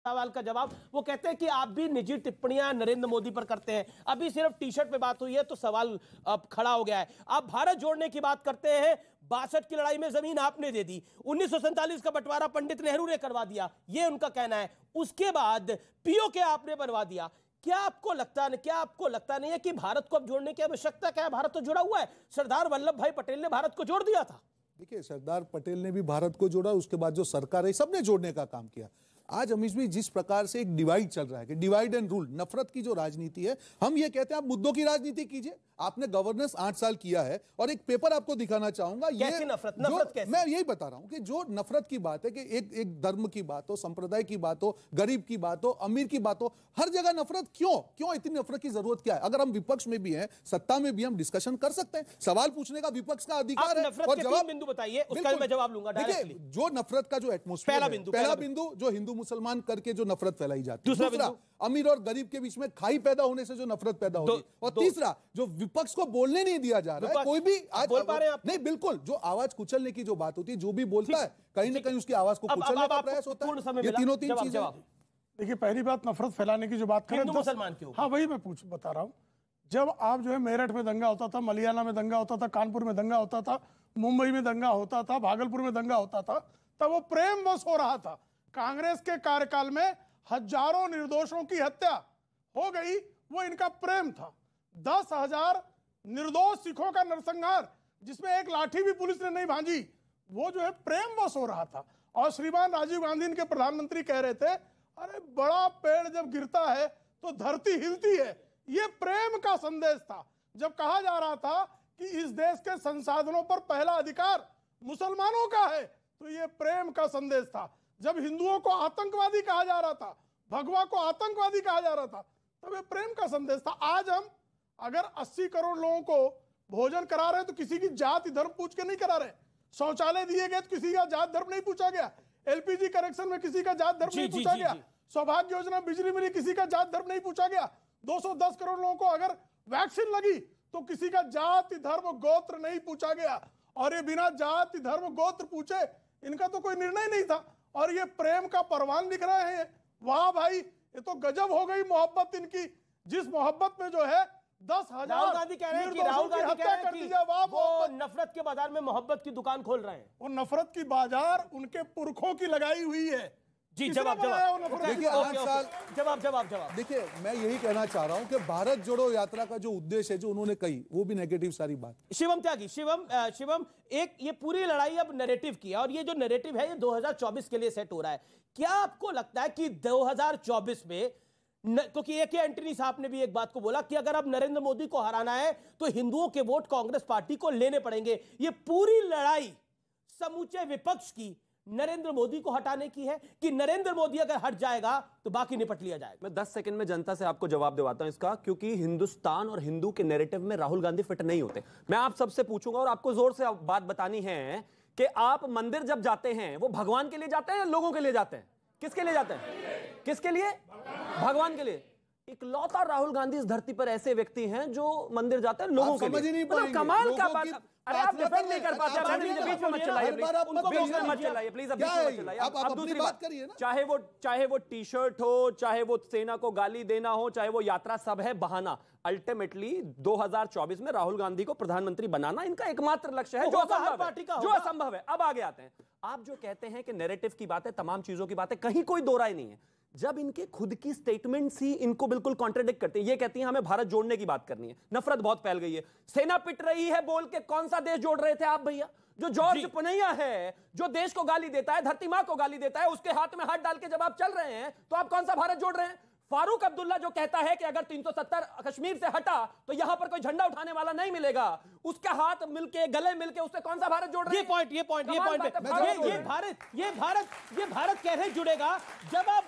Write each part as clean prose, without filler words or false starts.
सवाल का जवाब। वो कहते हैं कि आप भी निजी टिप्पणियां नरेंद्र मोदी पर करते हैं। अभी सिर्फ टी शर्ट पे बात हुई है तो सवाल अब खड़ा हो गया है। आप भारत जोड़ने की बात करते हैं, 62 की लड़ाई में जमीन आपने दे दी, 1947 का बंटवारा पंडित नेहरू ने करवा दिया, ये उनका कहना है। उसके बाद पीओके आपने बनवा दिया। क्या आपको लगता नहीं है कि भारत को अब जोड़ने की आवश्यकता क्या है? भारत तो जुड़ा हुआ है। सरदार वल्लभ भाई पटेल ने भारत को जोड़ दिया था। देखिए, सरदार पटेल ने भी भारत को जोड़ा, उसके बाद जो सरकार है सबने जोड़ने का काम किया। आज अमीश भी जिस प्रकार से एक डिवाइड चल रहा है कि डिवाइड एंड रूल, नफरत की जो राजनीति है, हम ये कहते हैं आप मुद्दों की राजनीति कीजिए। आपने गवर्नेंस 8 साल किया है और एक पेपर आपको दिखाना चाहूंगा। कैसी नफरत कैसी? मैं यही बता रहा हूं कि जो नफरत की बात है कि एक धर्म की बात हो, संप्रदाय की बात हो, गरीब की बात हो, अमीर की बात हो, हर जगह नफरत क्यों इतनी नफरत की जरूरत क्या है? अगर हम विपक्ष में भी हैं, सत्ता में भी, हम डिस्कशन कर सकते हैं। सवाल पूछने का विपक्ष का अधिकार है। और जवाब बिंदु बताइए, उसका मैं जवाब लूंगा डायरेक्टली। जो नफरत का जो एटमॉस्फेयर, पहला बिंदु जो हिंदू मुसलमान करके जो नफरत फैलाई जाती है, दूसरा अमीर और गरीब के बीच में खाई पैदा होने से जो नफरत पैदा होती है, और तीसरा जो विपक्ष को बोलने नहीं दिया जा रहा है। कोई भी आज बोल पा रहे हैं आप? नहीं, बिल्कुल। जो आवाज कुचलने की जो बात होती है, जो भी बोलता है कहीं ना कहीं उसकी आवाज को कुचलने का प्रयास होता है। ये तीन चीजें। देखिए, पहली बात नफरत फैलाने की जो बात करें हिंदू मुसलमान की, हाँ वही मैं बता रहा हूं। जब आप जो है मेरठ में दंगा होता था, मलियाला में दंगा होता था, कानपुर में दंगा होता था, मुंबई में दंगा होता था, भागलपुर में दंगा होता था, तब वो प्रेम बस हो रहा था। कांग्रेस के कार्यकाल में हजारों निर्दोषों की हत्या हो गई, वो इनका प्रेम था। 10,000 निर्दोष सिखों का नरसंहार, जिसमें एक लाठी भी पुलिस ने नहीं भांजी, वो जो है प्रेम बस हो रहा था। और श्रीमान राजीव गांधी इनके प्रधानमंत्री कह रहे थे, अरे बड़ा पेड़ जब गिरता है तो धरती हिलती है। ये प्रेम का संदेश था। जब कहा जा रहा था कि इस देश के संसाधनों पर पहला अधिकार मुसलमानों का है, तो ये प्रेम का संदेश था। जब हिंदुओं को आतंकवादी कहा जा रहा था, भगवा को आतंकवादी कहा जा रहा था, तब ये प्रेम का संदेश था। आज हम अगर 80 करोड़ लोगों को भोजन करा रहे हैं तो किसी की जाति धर्म पूछ के नहीं करा रहे। शौचालय दिए गए तो किसी का जात धर्म नहीं पूछा गया। एलपीजी कनेक्शन में किसी का जात धर्म नहीं पूछा गया। सौभाग्य योजना बिजली मिली, किसी का जात धर्म नहीं पूछा गया। 210 करोड़ लोगों को अगर वैक्सीन लगी तो किसी का जाति धर्म गोत्र नहीं पूछा गया। और ये बिना जाति धर्म गोत्र पूछे इनका तो कोई निर्णय नहीं था, और ये प्रेम का परवान लिख रहे हैं। वाह भाई, ये तो गजब हो गई मोहब्बत इनकी। जिस मोहब्बत में जो है 10,000 राहुल गांधी कह रहे हैं कि वो नफरत के बाजार में मोहब्बत की दुकान खोल रहे हैं। वो नफरत की बाजार उनके पुरखों की लगाई हुई है। जी, जवाब देखिए, 8 साल जवाब देखिए, मैं यही कहना चाह रहा हूं कि भारत जोड़ो यात्रा का जो उद्देश्य है, जो उन्होंने कही, वो भी नेगेटिव सारी बात। शिवम त्यागी, शिवम एक ये पूरी लड़ाई अब नैरेटिव की है, और ये जो नैरेटिव है ये 2024 के लिए सेट हो रहा है। क्या आपको लगता है कि 2024 में, क्योंकि एक एंटनी साहब ने भी एक बात को बोला कि अगर अब नरेंद्र मोदी को हराना है तो हिंदुओं के वोट कांग्रेस पार्टी को लेने पड़ेंगे, ये पूरी लड़ाई समूचे विपक्ष की नरेंद्र मोदी को हटाने की है कि नरेंद्र मोदी अगर हट जाएगा तो बाकी निपट लिया जाएगा? मैं 10 सेकंड में जनता से आपको जवाब दिलवाता हूं इसका, क्योंकि हिंदुस्तान और हिंदू के नैरेटिव में राहुल गांधी फिट नहीं होते। मैं आप सबसे पूछूंगा और आपको जोर से बात बतानी है कि आप मंदिर जब जाते हैं वो भगवान के लिए जाते हैं या लोगों के लिए जाते हैं? किसके लिए जाते हैं? किसके लिए? भगवान के लिए। इकलौता राहुल गांधी इस धरती पर ऐसे व्यक्ति हैं जो मंदिर जाते हैं लोगों के लिए। मतलब कमाल का बात। अरे आप डिफेंड नहीं कर पाते, बीच में मत चलाइए प्लीज, मत चलाइए प्लीज, अब बीच में मत चलाइए। अब दूसरी बात करिए ना, चाहे वो टी शर्ट हो, चाहे वो सेना को गाली देना हो, चाहे वो यात्रा, सब है बहाना। अल्टीमेटली 2024 में राहुल गांधी को प्रधानमंत्री बनाना इनका एकमात्र लक्ष्य है, जो असंभव है। अब आगे आते हैं। आप जो कहते हैं कि नैरेटिव की बातें, तमाम चीजों की बातें, कहीं कोई दो राय नहीं है। जब इनके खुद की स्टेटमेंट्स ही इनको बिल्कुल कॉन्ट्रडिक्ट करते हैं। ये कहती हैं हमें भारत जोड़ने की बात करनी है, नफरत बहुत फैल गई है, सेना पिट रही है बोल के कौन सा देश जोड़ रहे थे आप भैया? जो जॉर्ज पुनैया है, जो देश को गाली देता है, धरती मां को गाली देता है, उसके हाथ में हाथ डाल के जब आप चल रहे हैं तो आप कौन सा भारत जोड़ रहे हैं? फारूक अब्दुल्ला जो कहता है कि अगर 370 कश्मीर से हटा तो यहां पर कोई झंडा उठाने वाला नहीं मिलेगा, उसका हाथ मिलके, गले मिलके, उससे कौन सा भारत जोड़ रहे हैं? ये भारत कैसे जुड़ेगा? जब आप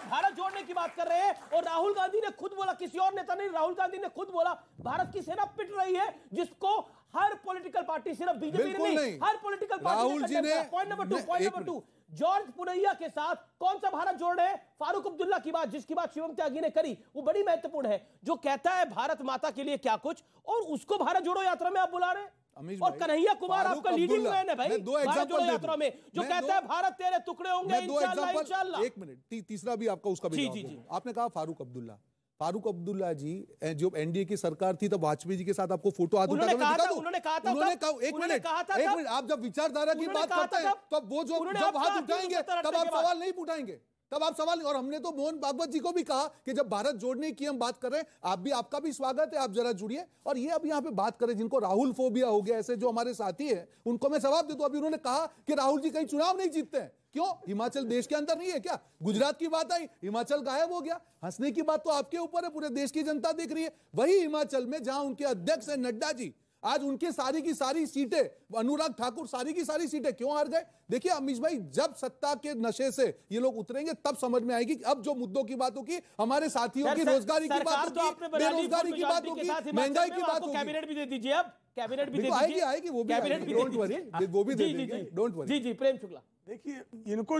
भारत जोड़ने की बात कर रहे हैं, और राहुल गांधी ने खुद बोला, किसी और नेता नहीं, राहुल गांधी ने खुद बोला भारत की सेना पिट रही है, जिसको हर पॉलिटिकल पार्टी, सिर्फ बीजेपी नहीं, हर पॉलिटिकल पार्टी ने। पॉइंट नंबर 2, जॉर्ज पुनैया के साथ कौन सा भारत जोड़ रहे हैं? फारूक अब्दुल्ला की बात, जिसकी बात शिवम त्यागी ने करी, वो बड़ी महत्वपूर्ण है। जो कहता है भारत माता के लिए क्या कुछ, और उसको भारत जोड़ो यात्रा में आप बुला रहे हैं। अमीश और भाई, कन्हैया कुमार फारूक आपका लीडिंग अब्दुल्ला, मैन है भाई मैं दो भारत एग्जांपल जोड़ो दे दूं। यात्रा में, जो मैं कहता दो- है भारत तेरे टुकड़े होंगे मैं दो इंशाल्लाह एग्जांपल, इंशाल्लाह। एक मिनट, तीसरा भी आपका उसका भी जी, जवाब जी, दे जी। दूं। आपने कहा फारूक अब्दुल्ला जी, जो एनडीए की सरकार थी तब वाजपेयी जी के साथ आपको फोटो हाथ उठा उन्होंने के मैं कहा दिखा था- दूं? उन्होंने कहा था उन्होंने तब- कहा, एक उन्होंने मिनट, कहा था एक तब- मिनट, आप जब विचारधारा की उन्होंने बात कहा करते था हैं तब- तब वो जो उन्होंने जब अब हाथ कहा उठाएंगे 370 तब आप के बाद। सवाल नहीं उठाएंगे, तब आप सवाल। और हमने तो मोहन भागवत जी को भी कहा कि जब भारत जोड़ने की हम बात कर रहे हैं, आपका भी स्वागत है, आप जरा जुड़िए। और ये अब यहाँ पे बात करें जिनको राहुल फोबिया हो गया, ऐसे जो हमारे साथी है, उनको मैं जवाब दे दूं। अभी उन्होंने कहा कि राहुल जी कहीं चुनाव नहीं जीतते हैं, क्यों? हिमाचल देश के अंदर नहीं है क्या? गुजरात की बात आई, हिमाचल गायब हो गया। हंसने की बात तो आपके ऊपर है, पूरे देश की जनता देख रही है। वही हिमाचल में जहां उनके अध्यक्ष है नड्डा जी, आज उनकी सारी की सारी सीटें, अनुराग ठाकुर सारी की सारी सीटें क्यों हार गए? देखिए अमीश भाई, जब सत्ता के नशे से ये लोग उतरेंगे तब समझ में आएगी कि अब जो मुद्दों की बात होगी, हमारे साथियों की रोजगारी की बात होगी, बेरोजगारी की बात होगी, महंगाई की बात होगी। कैबिनेट भी दे दीजिए, अब कैबिनेट भी दे देखो, दीजिए, आएगी वो भी कैबिनेट आएगी, भी दे डोंट वरी, दीजिए। वो भी दे जी, जी, देंगे, जी। Don't worry. जी जी प्रेम शुक्ला। देखिए इनको